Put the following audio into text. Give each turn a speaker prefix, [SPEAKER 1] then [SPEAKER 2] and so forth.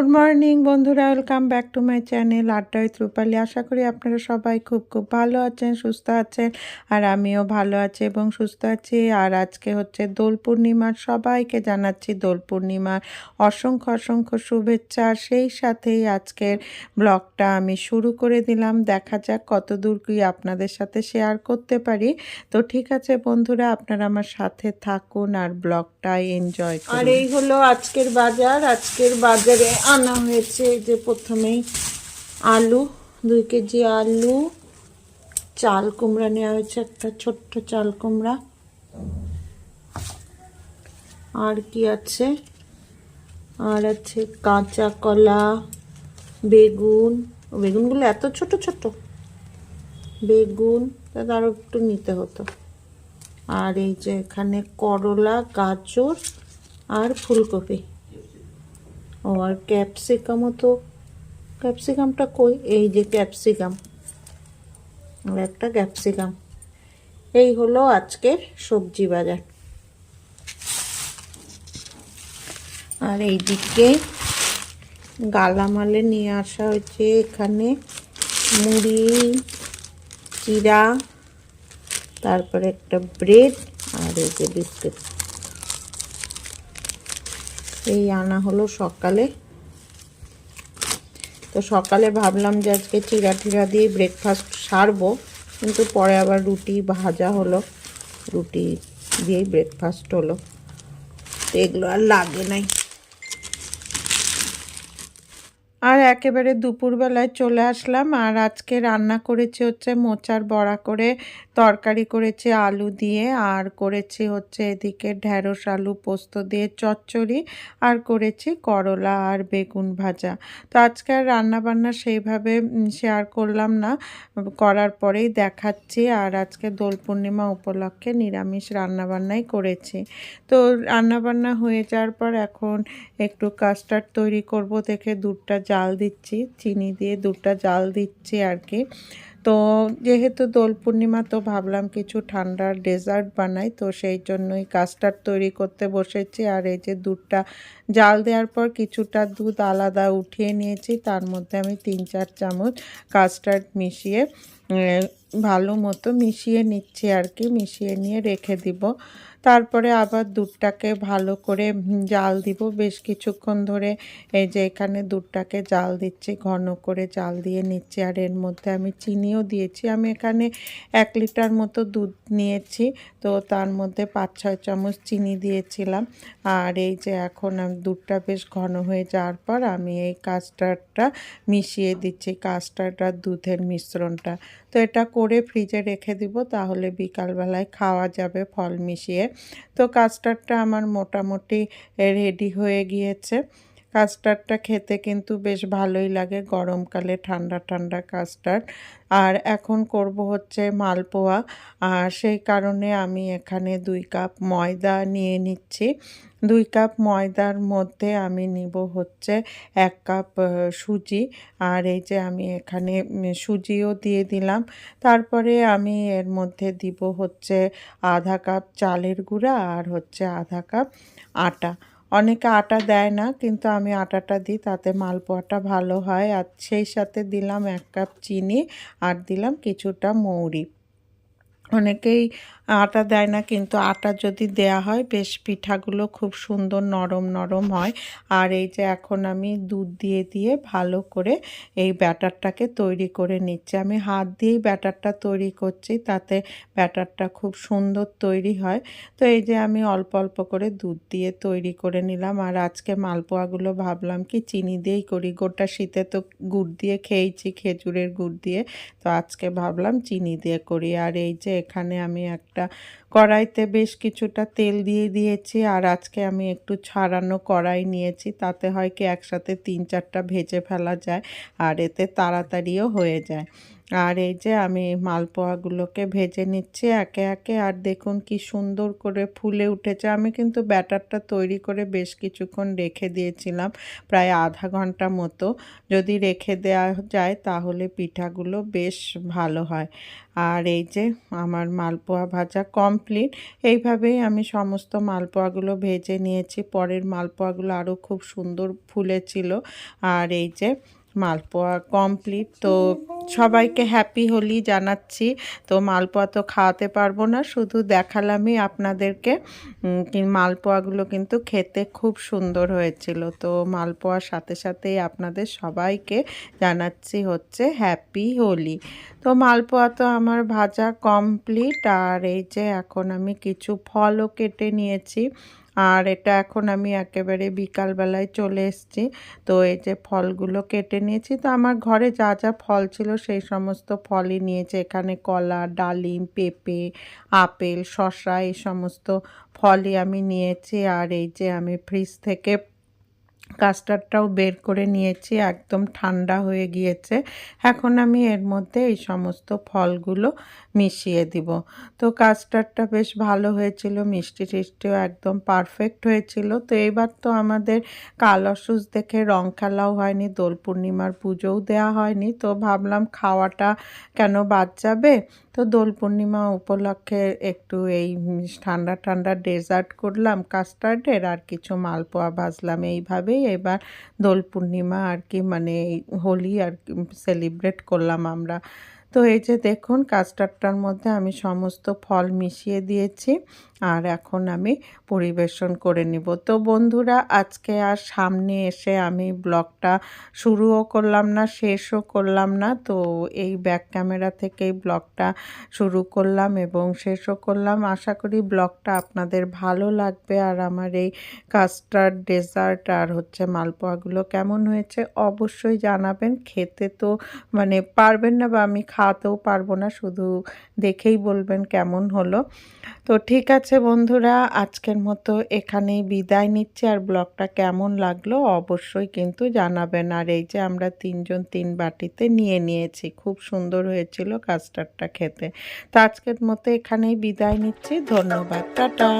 [SPEAKER 1] Good morning বন্ধুরা, welcome back to my channel আড্ডা with রূপালী। আশা করি আপনারা সবাই খুব ভালো আছেন, সুস্থ আছেন, আর আমিও ভালো আছি এবং সুস্থ আছি। আর আজকে হচ্ছে দোল পূর্ণিমার, সবাইকে জানাচ্ছি দোল পূর্ণিমার অসংখ্য অসংখ্য শুভেচ্ছা। আর সেই সাথেই আজকের ব্লগটা আমি শুরু করে দিলাম। দেখা যাক কত দূর কি আপনাদের সাথে শেয়ার করতে পারি। তো ঠিক আছে বন্ধুরা, আপনারা আমার সাথে থাকুন আর ব্লগটা এনজয় করুন। আর এই হলো আজকের বাজার। আজকের বাজারে আনা হয়েছে যে প্রথমেই আলু, 2 কেজি আলু, চাল কুমড়া নেওয়া হয়েছে, একটা ছোট্ট চাল কুমড়া। আর কি আছে, আর আছে কাঁচা কলা, বেগুন। বেগুনগুলো এত ছোট ছোট, বেগুন তাহলে আরও একটু নিতে হতো। আর এই যে এখানে করলা, গাজর আর ফুলকপি। ও আর ক্যাপসিকামও, তো ক্যাপসিকামটা কই, এই যে ক্যাপসিকাম, আর একটা ক্যাপসিকাম। এই হলো আজকের সবজি বাজার। আর এইদিকে গালামালে নিয়ে আসা হয়েছে এখানে মুড়ি, চিড়া, তারপরে একটা ব্রেড আর এই যে বিস্কুট। এই আনা হলো সকালে। তো সকালে ভাবলাম যে আজকে চিড়া টিড়া দিয়ে ব্রেকফাস্ট সারবো, কিন্তু পরে আবার রুটি ভাজা হলো, রুটি দিয়েই ব্রেকফাস্ট হলো, তো এগুলো আর লাগে নাই। আর একেবারে দুপুরবেলায় চলে আসলাম। আর আজকে রান্না করেছি হচ্ছে মোচার বড়া করে, তরকারি করেছি আলু দিয়ে, আর করেছি হচ্ছে এদিকে ঢ্যাঁড়স আলু পোস্ত দিয়ে চচ্চড়ি, আর করেছি করলা আর বেগুন ভাজা। তো আজকে আর রান্নাবান্না সেইভাবে শেয়ার করলাম না, করার পরেই দেখাচ্ছি। আর আজকে দোল পূর্ণিমা উপলক্ষে নিরামিষ রান্নাবান্নাই করেছি। তো রান্নাবান্না হয়ে যাওয়ার পর এখন একটু কাস্টার্ড তৈরি করব দেখে দুধটা জাল দিচ্ছি, চিনি দিয়ে দুধটা জাল দিচ্ছি আর কি। তো যেহেতু দোল পূর্ণিমা, তো ভাবলাম কিছু ঠান্ডার ডেজার্ট বানাই, তো সেই জন্যই কাস্টার্ড তৈরি করতে বসেছি। আর এই যে দুধটা জাল দেওয়ার পর কিছুটা দুধ আলাদা উঠিয়ে নিয়েছি, তার মধ্যে আমি 3-4 চামচ কাস্টার্ড মিশিয়ে ভালো মতো মিশিয়ে নিচ্ছি আর কি। মিশিয়ে নিয়ে রেখে দিব। তারপরে আবার দুধটাকে ভালো করে জাল দিব বেশ কিছুক্ষণ ধরে। এই যে এখানে দুধটাকে জাল দিচ্ছি, ঘন করে জাল দিয়ে নিচ্ছি। আর এর মধ্যে আমি চিনিও দিয়েছি। আমি এখানে 1 লিটার মতো দুধ নিয়েছি, তো তার মধ্যে 5-6 চামচ চিনি দিয়েছিলাম। আর এই যে এখন আমি দুধটা বেশ ঘন হয়ে যাওয়ার পর আমি এই কাস্টার্ডটা মিশিয়ে দিচ্ছি, কাস্টার্ড আর দুধের মিশ্রণটা। তো এটা করে ফ্রিজে রেখে দিব, তাহলে বিকালবেলায় খাওয়া যাবে ফল মিশিয়ে। তো কাস্টার্ডটা আমার মোটামুটি রেডি হয়ে গিয়েছে। কাস্টার্ডটা খেতে কিন্তু বেশ ভালোই লাগে গরমকালে, ঠান্ডা ঠান্ডা কাস্টার্ড। আর এখন করব হচ্ছে মালপোয়া। আর সেই কারণে আমি এখানে 2 কাপ ময়দা নিয়ে নিচ্ছি। 2 কাপ ময়দার মধ্যে আমি নিব হচ্ছে 1 কাপ সুজি। আর এই যে আমি এখানে সুজিও দিয়ে দিলাম। তারপরে আমি এর মধ্যে দিব হচ্ছে আধা কাপ চালের গুঁড়া আর হচ্ছে আধা কাপ আটা। অনেকে আটা দেয় না, কিন্তু আমি আটাটা দিই, তাতে মালপোয়াটা ভালো হয়। আর সেই সাথে দিলাম 1 কাপ চিনি আর দিলাম কিছুটা মৌরি। অনেকেই আটা দেয় না, কিন্তু আটা যদি দেয়া হয় বেশ পিঠাগুলো খুব সুন্দর নরম নরম হয়। আর এই যে এখন আমি দুধ দিয়ে দিয়ে ভালো করে এই ব্যাটারটাকে তৈরি করে নিচ্ছি। আমি হাত দিয়েই ব্যাটারটা তৈরি করছি, তাতে ব্যাটারটা খুব সুন্দর তৈরি হয়। তো এই যে আমি অল্প অল্প করে দুধ দিয়ে তৈরি করে নিলাম। আর আজকে মালপোয়াগুলো ভাবলাম কি চিনি দিয়েই করি, গোটা শীতে তো গুড় দিয়ে খেয়েছি, খেজুরের গুড় দিয়ে, তো আজকে ভাবলাম চিনি দিয়ে করি। আর এই যে এখানে আমি একটা কড়াইতে বেশ কিছুটা তেল দিয়ে দিয়েছি। আর আজকে আমি একটু ছাড়ানো কড়াই নিয়েছি, তাতে হয় কি একসাথে 3-4টা ভেজে ফেলা যায়, আর এতে তাড়াতাড়িও হয়ে যায়। আর এই যে আমি মালপোয়াগুলোকে ভেজে নিচ্ছি একে একে। আর দেখুন কি সুন্দর করে ফুলে উঠেছে। আমি কিন্তু ব্যাটারটা তৈরি করে বেশ কিছুক্ষণ রেখে দিয়েছিলাম, প্রায় আধা ঘন্টা মতো। যদি রেখে দেওয়া যায় তাহলে পিঠাগুলো বেশ ভালো হয়। আর এই যে আমার মালপোয়া ভাজা কমপ্লিট। এইভাবেই আমি সমস্ত মালপোয়াগুলো ভেজে নিয়েছি। পরের মালপোয়াগুলো আরও খুব সুন্দর ফুলেছিল। আর এই যে মালপোয়া কমপ্লিট। তো সবাইকে হ্যাপি হোলি জানাচ্ছি। তো মালপোয়া তো খাওয়াতে পারবো না, শুধু দেখালামই আপনাদেরকে। মালপোয়াগুলো কিন্তু খেতে খুব সুন্দর হয়েছিল। তো মালপোয়ার সাথে সাথেই আপনাদের সবাইকে জানাচ্ছি হচ্ছে হ্যাপি হোলি। তো মালপোয়া তো আমার ভাজা কমপ্লিট। আর এই যে এখন আমি কিছু ফলও কেটে নিয়েছি। আর এটা এখন আমি একেবারে বিকালবেলায় চলে এসেছি। তো এই যে ফলগুলো কেটে নিয়েছি। তো আমার ঘরে যা যা ফল ছিল সেই সমস্ত ফলই নিয়েছি। এখানে কলা, ডালিম, পেঁপে, আপেল, শসা এই সমস্ত ফলই আমি নিয়েছি। আর এই যে আমি ফ্রিজ থেকে কাস্টার্ডটাও বের করে নিয়েছি, একদম ঠান্ডা হয়ে গিয়েছে। এখন আমি এর মধ্যে এই সমস্ত ফলগুলো মিশিয়ে দিব। তো কাস্টার্ডটা বেশ ভালো হয়েছিল, মিষ্টি টিষ্টিও একদম পারফেক্ট হয়েছিল। তো এবার তো আমাদের কালসুস দেখে রং খেলাও হয়নি, দোল পূর্ণিমার পুজোও দেওয়া হয়নি। তো ভাবলাম খাওয়াটা কেন বাদ যাবে। তো দোল পূর্ণিমা উপলক্ষে একটু এই ঠান্ডা ঠান্ডা ডেজার্ট করলাম কাস্টার্ডের, আর কিছু মালপোয়া ভাজলাম। এইভাবেই এবার দোল পূর্ণিমা আর কি মানে হোলি আর কি সেলিব্রেট করলাম আমরা। তো এই যে দেখুন কাস্টার্ডটার মধ্যে আমি সমস্ত ফল মিশিয়ে দিয়েছি। আর এখন আমি পরিবেশন করে নিব। তো বন্ধুরা আজকে আর সামনে এসে আমি ব্লগটা শুরুও করলাম না, শেষও করলাম না। তো এই ব্যাক ক্যামেরা থেকেই ব্লগটা শুরু করলাম এবং শেষও করলাম। আশা করি ব্লগটা আপনাদের ভালো লাগবে। আর আমার এই কাস্টার্ড ডেজার্ট আর হচ্ছে মালপোয়াগুলো কেমন হয়েছে অবশ্যই জানাবেন। খেতে তো মানে পারবেন না, বা আমি খাওয়াতেও পারবো না, শুধু দেখেই বলবেন কেমন হলো। তো ঠিক আছে বন্ধুরা, আজকের মতো এখানেই বিদায় নিচ্ছি। আর ব্লগটা কেমন লাগলো অবশ্যই কিন্তু জানাবেন। আর এই যে আমরা ৩ জন ৩ বাটিতে নিয়ে নিয়েছি, খুব সুন্দর হয়েছিল কাস্টার্ডটা খেতে। তো আজকের মতো এখানেই বিদায় নিচ্ছি। ধন্যবাদ, টাটা।